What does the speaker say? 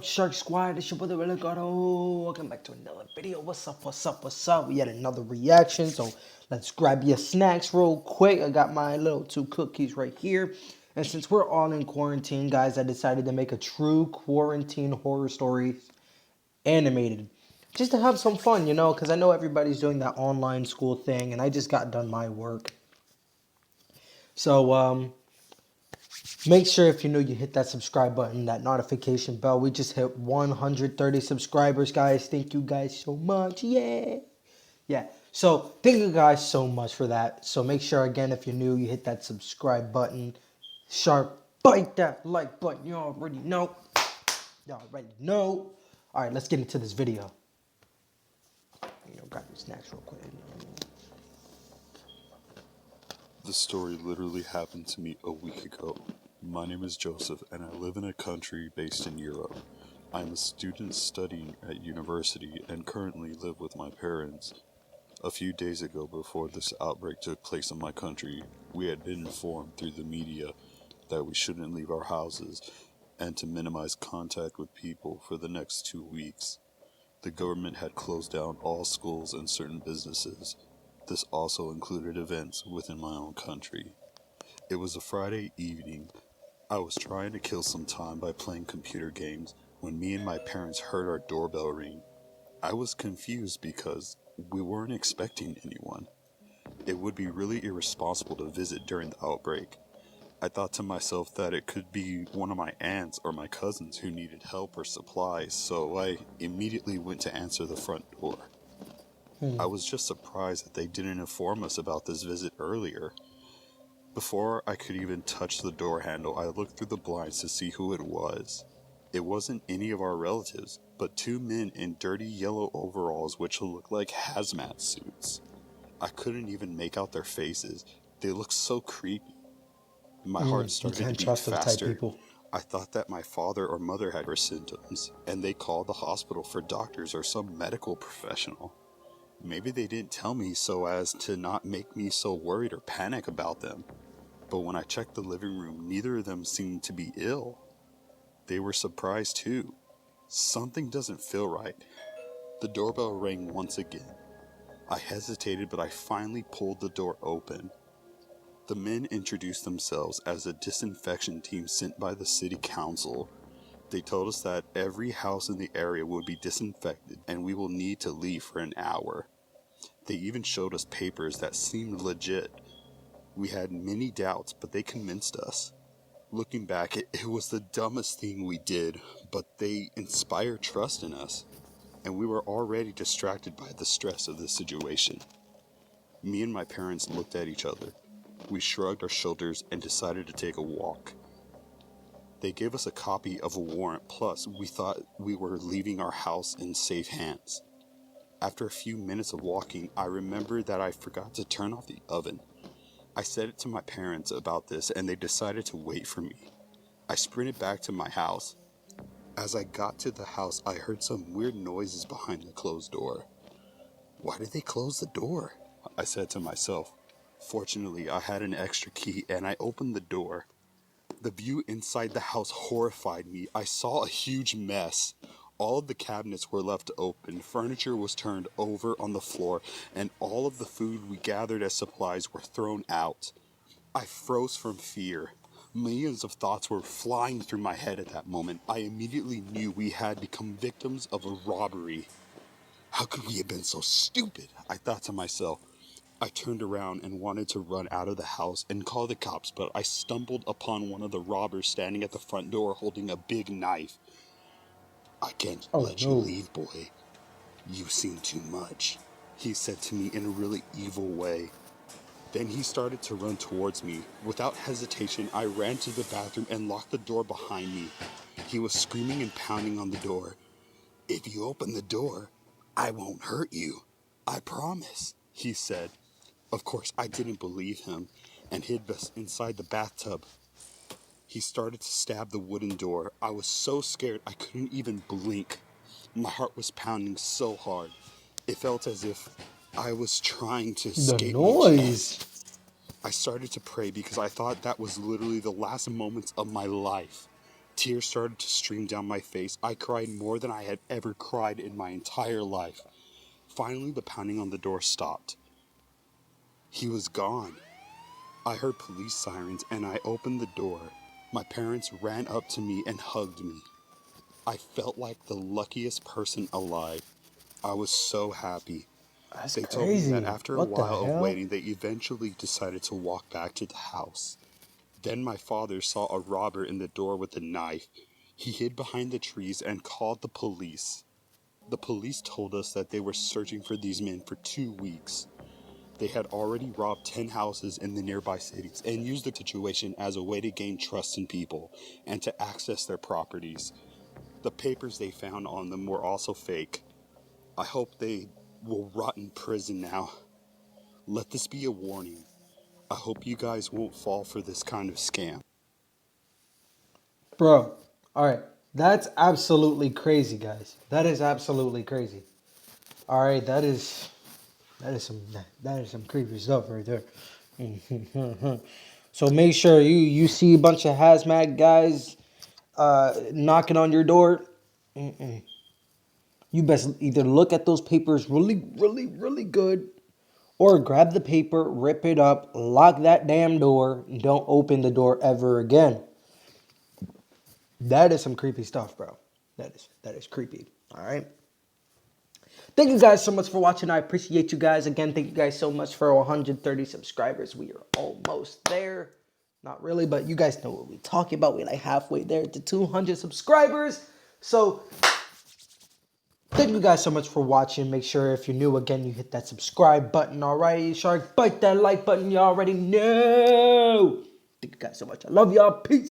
Shark Squad, it's your brother Religado. Welcome back to another video. What's up, what's up, what's up? We had another reaction, so let's grab your snacks real quick. I got my little 2 cookies right here. And since we're all in quarantine, guys, I decided to make a true quarantine horror story animated. Just to have some fun, you know, because I know everybody's doing that online school thing, and I just got done my work. So, make sure if you're new, you hit that subscribe button, that notification bell. We just hit 130 subscribers, guys. Thank you guys so much. Yeah. Yeah. So thank you guys so much for that. So make sure, again, if you're new, you hit that subscribe button. Sharp, bite that like button. You already know. You already know. All right, let's get into this video. Grab your snacks real quick. This story literally happened to me a week ago. My name is Joseph and I live in a country based in Europe. I am a student studying at university and currently live with my parents. A few days ago, before this outbreak took place in my country, we had been informed through the media that we shouldn't leave our houses and to minimize contact with people for the next 2 weeks. The government had closed down all schools and certain businesses. This also included events within my own country. It was a Friday evening. I was trying to kill some time by playing computer games when me and my parents heard our doorbell ring. I was confused because we weren't expecting anyone. It would be really irresponsible to visit during the outbreak. I thought to myself that it could be one of my aunts or my cousins who needed help or supplies, so I immediately went to answer the front door. I was just surprised that they didn't inform us about this visit earlier. Before I could even touch the door handle, I looked through the blinds to see who it was. It wasn't any of our relatives, but 2 men in dirty yellow overalls which looked like hazmat suits. I couldn't even make out their faces. They looked so creepy. My heart You started to can't beat trust those type faster. people. I thought that my father or mother had symptoms, and they called the hospital for doctors or some medical professional. Maybe they didn't tell me so as to not make me so worried or panic about them. But when I checked the living room, neither of them seemed to be ill. They were surprised too. Something doesn't feel right. The doorbell rang once again. I hesitated, but I finally pulled the door open. The men introduced themselves as a disinfection team sent by the city council. They told us that every house in the area would be disinfected and we will need to leave for an hour. They even showed us papers that seemed legit. We had many doubts, but they convinced us. Looking back, it was the dumbest thing we did, but they inspired trust in us, and we were already distracted by the stress of the situation. Me and my parents looked at each other. We shrugged our shoulders and decided to take a walk. They gave us a copy of a warrant, plus we thought we were leaving our house in safe hands. After a few minutes of walking, I remembered that I forgot to turn off the oven. I said it to my parents about this and they decided to wait for me. I sprinted back to my house. As I got to the house, I heard some weird noises behind the closed door. Why did they close the door? I said to myself. Fortunately, I had an extra key and I opened the door. The view inside the house horrified me. I saw a huge mess. All of the cabinets were left open, furniture was turned over on the floor, and all of the food we gathered as supplies were thrown out. I froze from fear. Millions of thoughts were flying through my head at that moment. I immediately knew we had become victims of a robbery. How could we have been so stupid? I thought to myself. I turned around and wanted to run out of the house and call the cops, but I stumbled upon one of the robbers standing at the front door holding a big knife. I can't Oh let you no. leave, boy. You've seen too much, he said to me in a really evil way. Then he started to run towards me. Without hesitation, I ran to the bathroom and locked the door behind me. He was screaming and pounding on the door. If you open the door, I won't hurt you. I promise, he said. Of course, I didn't believe him and hid inside the bathtub. He started to stab the wooden door. I was so scared I couldn't even blink. My heart was pounding so hard. It felt as if I was trying to The escape my noise. chest. I started to pray because I thought that was literally the last moments of my life. Tears started to stream down my face. I cried more than I had ever cried in my entire life. Finally, the pounding on the door stopped. He was gone. I heard police sirens and I opened the door. My parents ran up to me and hugged me. I felt like the luckiest person alive. I was so happy. That's They told me that crazy. after a What the while of hell? waiting, they eventually decided to walk back to the house. Then my father saw a robber in the door with a knife. He hid behind the trees and called the police. The police told us that they were searching for these men for 2 weeks. They had already robbed 10 houses in the nearby cities and used the situation as a way to gain trust in people and to access their properties. The papers they found on them were also fake. I hope they will rot in prison now. Let this be a warning. I hope you guys won't fall for this kind of scam. Bro, all right. That's absolutely crazy, guys. That is absolutely crazy. All right, that is some creepy stuff right there. So make sure you see a bunch of hazmat guys knocking on your door. You best either look at those papers really, really, really good, or grab the paper, rip it up, lock that damn door, and don't open the door ever again. That is some creepy stuff, bro. That is creepy. All right. Thank you guys so much for watching. I appreciate you guys. Again, thank you guys so much for 130 subscribers. We are almost there. Not really, but you guys know what we're talking about. We're like halfway there to 200 subscribers. So thank you guys so much for watching. Make sure if you're new, again, you hit that subscribe button. All right, Shark, bite that like button. You already know. Thank you guys so much. I love y'all. Peace.